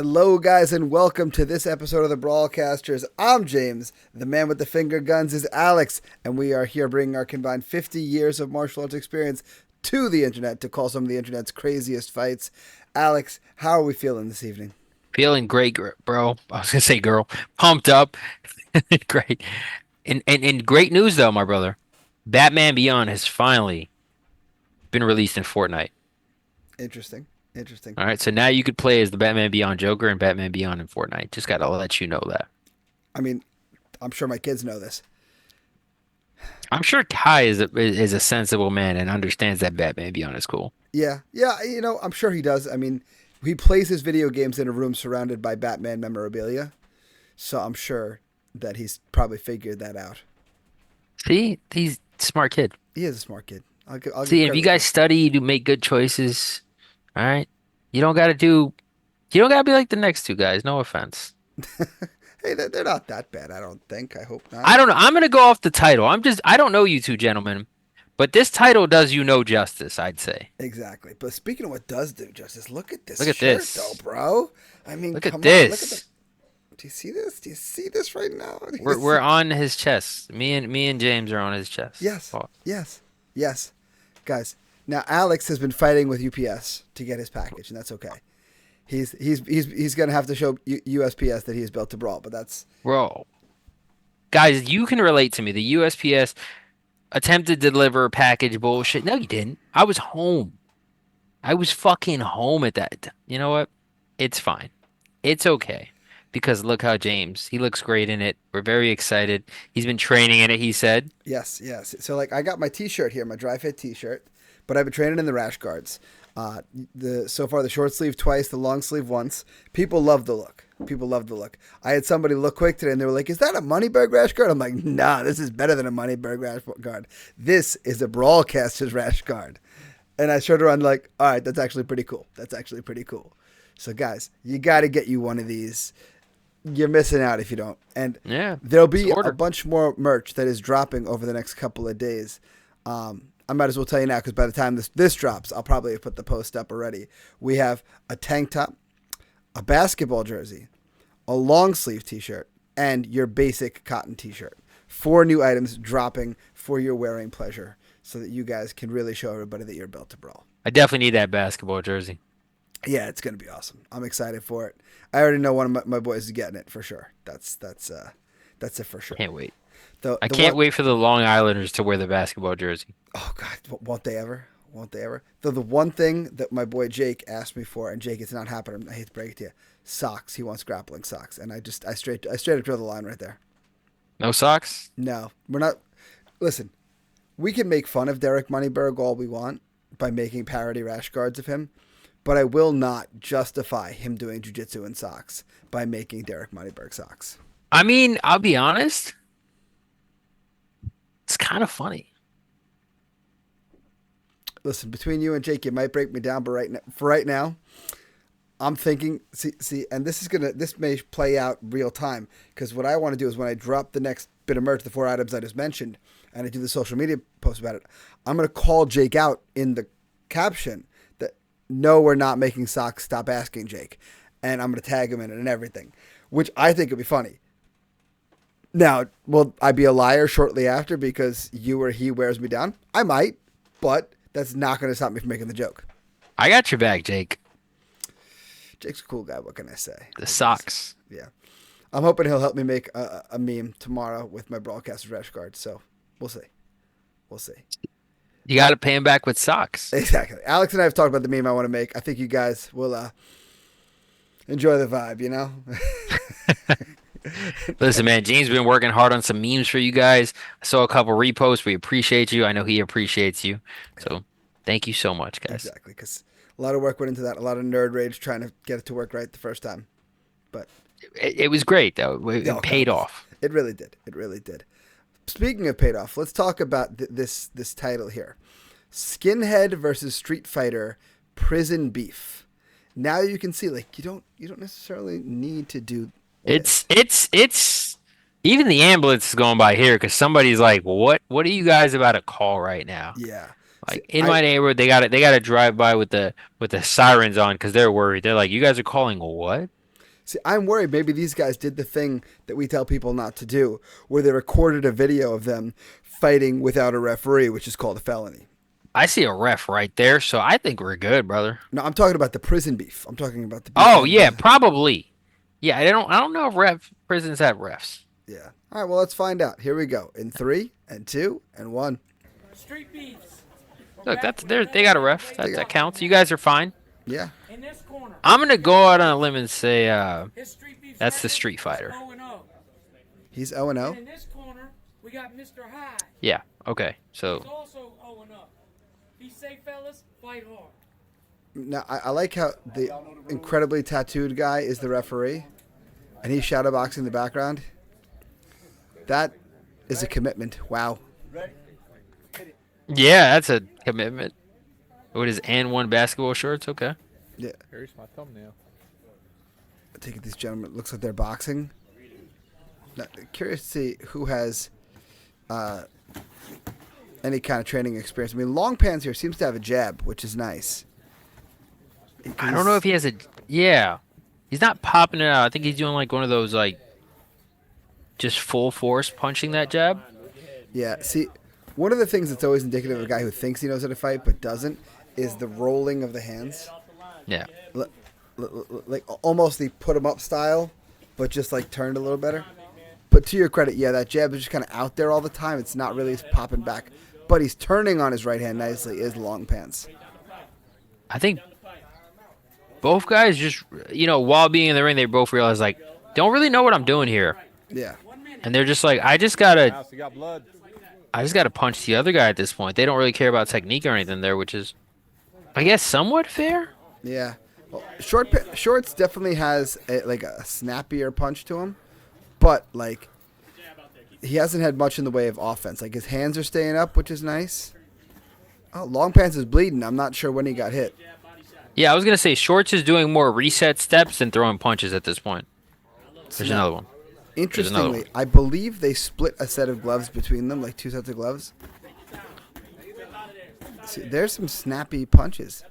Hello, guys, and welcome to this episode of the Brawlcasters. I'm James. The man with the finger guns is Alex, and we are here bringing our combined 50 years of martial arts experience to the internet to call some of the internet's craziest fights. Alex, how are we feeling this evening? Feeling great, bro. I was gonna say girl. Pumped up. Great. And great news though, my brother. Batman Beyond has finally been released in Fortnite. Interesting. Interesting. All right, so now you could play as the Batman Beyond Joker and Batman Beyond in Fortnite. Just gotta let you know that. I mean, I'm sure my kids know this. I'm sure Kai is a sensible man and understands that Batman Beyond is cool. Yeah, yeah, I'm sure he does. I mean, he plays his video games in a room surrounded by Batman memorabilia, so I'm sure that he's probably figured that out. See, he's a smart kid. He is a smart kid. I'll give See, if credit you where guys study, you do make good choices. All right, you don't gotta do. You don't gotta be like the next two guys. No offense. hey, they're not that bad. I don't think. I hope not. I don't know. I'm gonna go off the title. I don't know you two gentlemen, but this title does you no justice, I'd say. Exactly. But speaking of what does do justice, look at this Look at shirt, though, this. bro. I mean, Look at come on. Look at the. this. Do you see this? Do you see this right now? Do you We're see? on his chest. Me and James are on his chest. Yes. Oh, Yes. Yes. Guys. Now Alex has been fighting with UPS to get his package, and that's okay. He's gonna have to show USPS that he is built to brawl, but that's bro. Guys, you can relate to me. The USPS attempted to deliver package bullshit. No, you didn't. I was home. I was fucking home at that. You know what? It's fine. It's okay. Because look how James, he looks great in it. We're very excited. He's been training in it, he said. yes. So like I got my T-shirt here, my dry fit T-shirt, but I've been training in the rash guards. The so far the short sleeve twice, the long sleeve once. People love the look. People love the look. I had somebody look quick today, and they were like, "Is that a Moneyberg rash guard?" I'm like, "Nah, this is better than a Moneyberg rash guard. This is a Brawlcasters rash guard." And I showed around like, "All right, that's actually pretty cool. That's actually pretty cool." So guys, you got to get you one of these. You're missing out if you don't. And Yeah. there'll It's be a ordered. bunch more merch that is dropping over the next couple of days. I might as well tell you now because by the time this drops, I'll probably have put the post up already. We have a tank top, a basketball jersey, a long sleeve T-shirt, and your basic cotton T-shirt. Four new items dropping for your wearing pleasure, so that you guys can really show everybody that you're built to brawl. I definitely need that basketball jersey. Yeah, it's gonna be awesome. I'm excited for it. I already know one of my boys is getting it for sure. That's it for sure. Can't wait. I The can't one wait for the Long Islanders to wear the basketball jersey. oh god, won't they ever? Won't they ever? The one thing that my boy Jake asked me for, and Jake, it's not happening. I hate to break it to you. Socks. He wants grappling socks, and I straight up drew the line right there. No socks? No, we're not. Listen, we can make fun of Derek Moneyberg all we want by making parody rash guards of him, but I will not justify him doing jujitsu in socks by making Derek Moneyberg socks. I mean, I'll be honest. It's kind of funny. Listen, between you and Jake, you might break me down, but for right now, I'm thinking. See, and this may play out real time because what I want to do is when I drop the next bit of merch, the four items I just mentioned, and I do the social media post about it, I'm gonna call Jake out in the caption that no, we're not making socks. Stop asking, Jake, and I'm gonna tag him in it and everything, which I think would be funny. Now, will I be a liar shortly after because you or he wears me down? I might, but that's not going to stop me from making the joke. I got your back, Jake. Jake's a cool guy. What can I say? The What can I say? socks. Yeah. I'm hoping he'll help me make a meme tomorrow with my broadcaster's rash guard. So we'll see. We'll see. You got to pay him back with socks. Exactly. Alex and I have talked about the meme I want to make. I think you guys will enjoy the vibe, you know? Listen, man, James been working hard on some memes for you guys. I saw a couple reposts. We appreciate you. I know he appreciates you. So thank you so much, guys. Exactly. Because a lot of work went into that. A lot of nerd rage trying to get it to work right the first time. But It was great, though. no, It God, paid off. it really did. It really did. Speaking of paid off, let's talk about this title here: Skinhead versus Street Fighter Prison Beef. Now you can see, like, you don't necessarily need to do It's this. it's it's even the ambulance is going by here because somebody's like, What are you guys about to call right now?" Yeah. See, Like in I my neighborhood, they got to drive by with the sirens on because they're worried. They're like, "You guys are calling what?" See, I'm worried maybe these guys did the thing that we tell people not to do, where they recorded a video of them fighting without a referee, which is called a felony. I see a ref right there, so I think we're good, brother. No, I'm talking about the prison beef. I'm talking about the beef Oh had yeah, by. probably. Yeah, I don't know if prisons have refs. Yeah. All right. Well, let's find out. Here we go. In 3 and 2 and 1. Street beefs. Look, that's there. They got a ref. That counts. You guys are fine. Yeah. In this corner, I'm gonna go out on a limb and say his street beefs that's the record Street is Fighter. 0-0. He's 0 and And 0. in this corner, we got Mr. High. Yeah. Okay. He's So also 0-0. Be safe, fellas. Fight hard. Now I like how the incredibly tattooed guy is the referee, and he's shadowboxing in the background. That is a commitment. Wow. yeah, that's a commitment. What is and 1 basketball shorts? Okay. Yeah. Here's my thumbnail. I take it these gentlemen. It looks like they're boxing. Now, curious to see who has any kind of training experience. I mean, Long Pants here seems to have a jab, which is nice. I don't know if he has a. Yeah, he's not popping it out. I think he's doing like one of those like just full force punching that jab. Yeah, see, one of the things that's always indicative of a guy who thinks he knows how to fight but doesn't is the rolling of the hands. Yeah. Like almost the put 'em up style, but just like turned a little better. But to your credit, yeah, that jab is just kind of out there all the time. It's not really popping back. But he's turning on his right hand nicely, is Long Pants. I think both guys just, while being in the ring, they both realize, like, don't really know what I'm doing here. Yeah. And they're just like, I just gotta punch the other guy at this point. They don't really care about technique or anything there, which is, I guess, somewhat fair. Yeah. Well, Shorts definitely has like a snappier punch to him, but like he hasn't had much in the way of offense. Like his hands are staying up, which is nice. Oh, Long Pants is bleeding. I'm not sure when he got hit. Yeah, I was gonna say Shorts is doing more reset steps than throwing punches at this point. There's another one. Interestingly, I believe they split a set of gloves between them, like 2 sets of gloves. See, there's some snappy punches.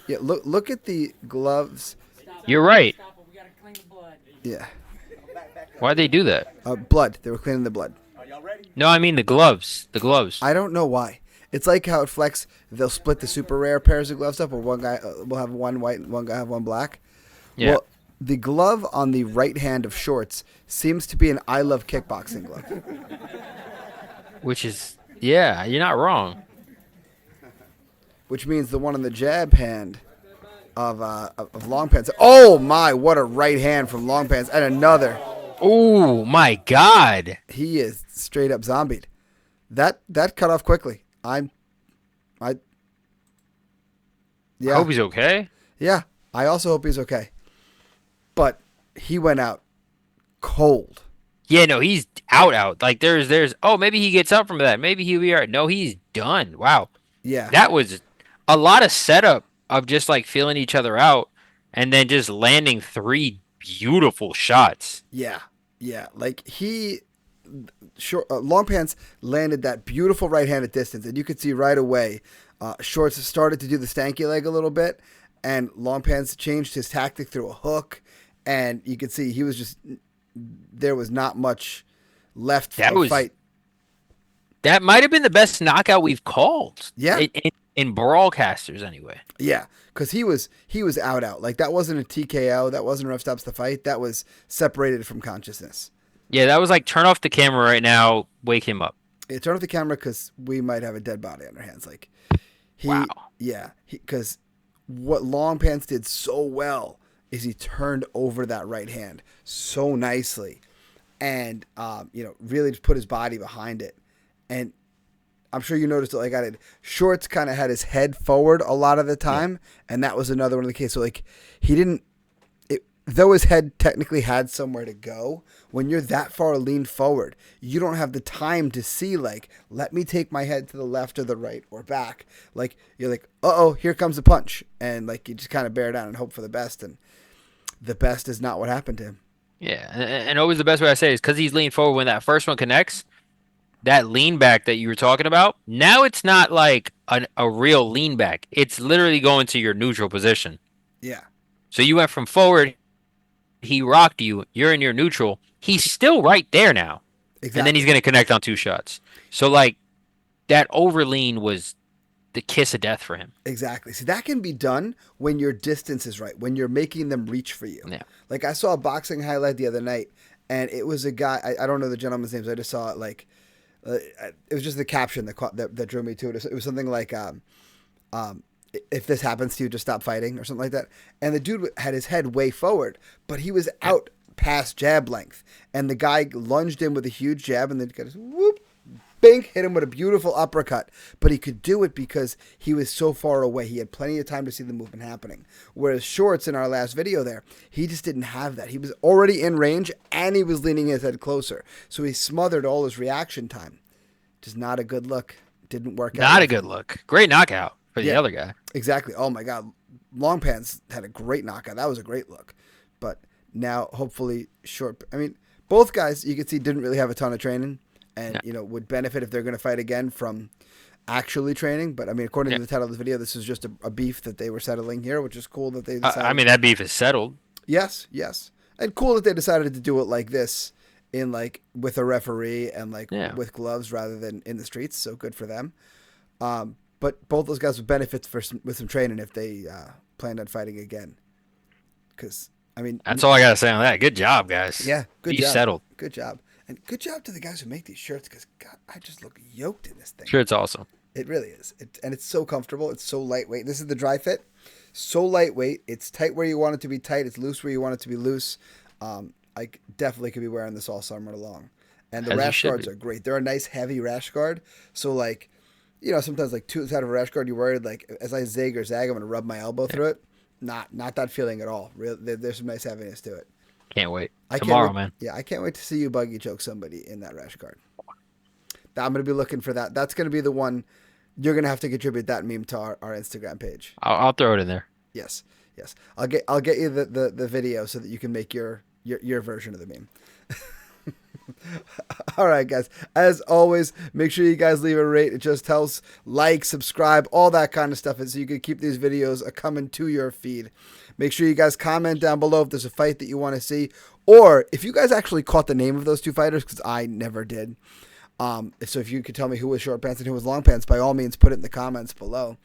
Yeah, look at the gloves. You're right. Stop it. We gotta clean the blood. Yeah, Why'd they do that? blood. They were cleaning the blood. No, I mean the gloves. The gloves. I don't know why. It's like how at Flex they'll split the super rare pairs of gloves up, where one guy will have one white, and one guy have one black. Yeah. Well, the glove on the right hand of Shorts seems to be an I Love Kickboxing glove. Which is, yeah, you're not wrong. Which means the one on the jab hand of Long Pants. Oh my! What a right hand from Long Pants, and another. Oh my God. He is straight up zombied. That cut off quickly. I Yeah. hope he's okay. Yeah. I also hope he's okay. But he went out cold. Yeah, no, he's out. Like there's. Oh, maybe he gets up from that. Maybe he'll be alright. No, he's done. Wow. Yeah. That was a lot of setup of just like feeling each other out, and then just landing 3 beautiful shots. Yeah. Yeah. Like Long Pants landed that beautiful right hand at distance, and you could see right away Shorts started to do the stanky leg a little bit, and Long Pants changed his tactic through a hook, and you could see he was just there was not much left for the fight. That might have been the best knockout we've called. Yeah. In Brawlcasters, anyway. Yeah, because he was out. Like that wasn't a TKO. That wasn't ref stops the fight. That was separated from consciousness. Yeah, that was like turn off the camera right now, wake him up. Yeah, turn off the camera because we might have a dead body on our hands. Like Wow. Yeah, because what Long Pants did so well is he turned over that right hand so nicely, and really just put his body behind it. And I'm sure you noticed it like I did. Shorts kind of had his head forward a lot of the time, and that was another one of the cases. So like he didn't, though his head technically had somewhere to go. When you're that far leaned forward, you don't have the time to see like, let me take my head to the left or the right or back. Like you're like, uh-oh, here comes the punch, and like you just kind of bear down and hope for the best. And the best is not what happened to him. Yeah, and always the best way I say it is because he's leaned forward when that first one connects. That lean back that you were talking about, now it's not like a real lean back. It's literally going to your neutral position. Yeah. So you went from forward, he rocked you. You're in your neutral. He's still right there now. Exactly. And then he's going to connect on 2 shots. So, like, that overlean was the kiss of death for him. Exactly. See, that can be done when your distance is right, when you're making them reach for you. Yeah. Like, I saw a boxing highlight the other night, and it was a guy, I don't know the gentleman's names, I just saw it, like, it was just the caption that drew me to it. It was something like, if this happens to you, just stop fighting, or something like that. And the dude had his head way forward, but he was out past jab length. And the guy lunged in with a huge jab, and then got his whoop, bink, hit him with a beautiful uppercut. But he could do it because he was so far away. He had plenty of time to see the movement happening. Whereas Shorts in our last video there, he just didn't have that. He was already in range, and he was leaning his head closer. So he smothered all his reaction time. Just not a good look. Didn't work out. Not a good look. Great knockout for the other guy. Exactly. Oh, my God. Long Pants had a great knockout. That was a great look. But now, hopefully, I mean, both guys, you can see, didn't really have a ton of training. And, would benefit if they're going to fight again from actually training. But, I mean, according to the title of the video, this is just a beef that they were settling here, which is cool that they decided. I mean, that beef is settled. Yes. And cool that they decided to do it like this, with a referee and, with gloves rather than in the streets. So good for them. But both those guys would benefit with some training if they planned on fighting again. Because, I mean... That's all I got to say on that. Good job, guys. Yeah, good job. Settled. Good job. And good job to the guys who make these shirts, because, God, I just look yoked in this thing. Shirt's awesome. It really is. And it's so comfortable. It's so lightweight. This is the dry fit. So lightweight. It's tight where you want it to be tight. It's loose where you want it to be loose. I definitely could be wearing this all summer long. And the rash guards are great. They're a nice, heavy rash guard. So, sometimes, two inside of a rash guard, you're worried, as I zig or zag, I'm going to rub my elbow through it. Not that feeling at all. There's some nice heaviness to it. Can't wait. Tomorrow, man. Yeah, I can't wait to see you buggy choke somebody in that rash guard. I'm going to be looking for that. That's going to be the one. You're going to have to contribute that meme to our Instagram page. I'll throw it in there. Yes. I'll get you the video so that you can make your version of the meme. All right, guys. As always, make sure you guys leave a rate. It just helps. Like, subscribe, all that kind of stuff, so you can keep these videos coming to your feed. Make sure you guys comment down below if there's a fight that you want to see, or if you guys actually caught the name of those 2 fighters, because I never did. So if you could tell me who was Short Pants and who was Long Pants, by all means, put it in the comments below.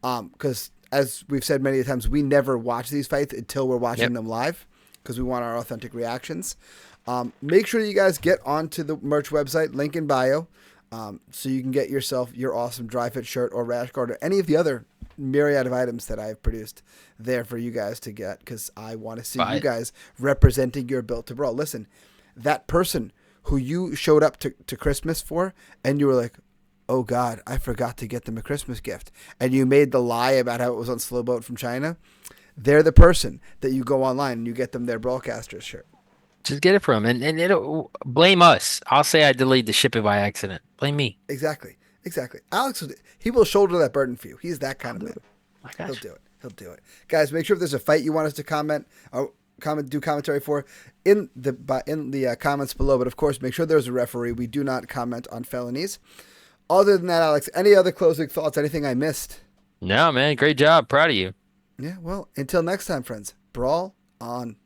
Because as we've said many times, we never watch these fights until we're watching them live, because we want our authentic reactions. Make sure you guys get onto the merch website, link in bio, so you can get yourself your awesome dry fit shirt or rash guard or any of the other myriad of items that I've produced there for you guys to get, because I want to see you guys representing your Built to Brawl. Listen, that person who you showed up to Christmas for, and you were like, oh God, I forgot to get them a Christmas gift, and you made the lie about how it was on Slow Boat from China, they're the person that you go online and you get them their Brawlcasters shirt. Just get it from him, and it'll blame us. I'll say I delayed the shipment by accident. Blame me. Exactly. Alex, he will shoulder that burden for you. He's that kind of man. My gosh. He'll do it. Guys, make sure if there's a fight you want us to do commentary for in the comments below. But of course, make sure there's a referee. We do not comment on felonies. Other than that, Alex, any other closing thoughts? Anything I missed? No, man. Great job. Proud of you. Yeah. Well, until next time, friends. Brawl on.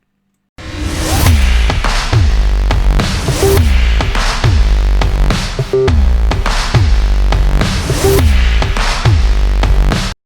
Thank you.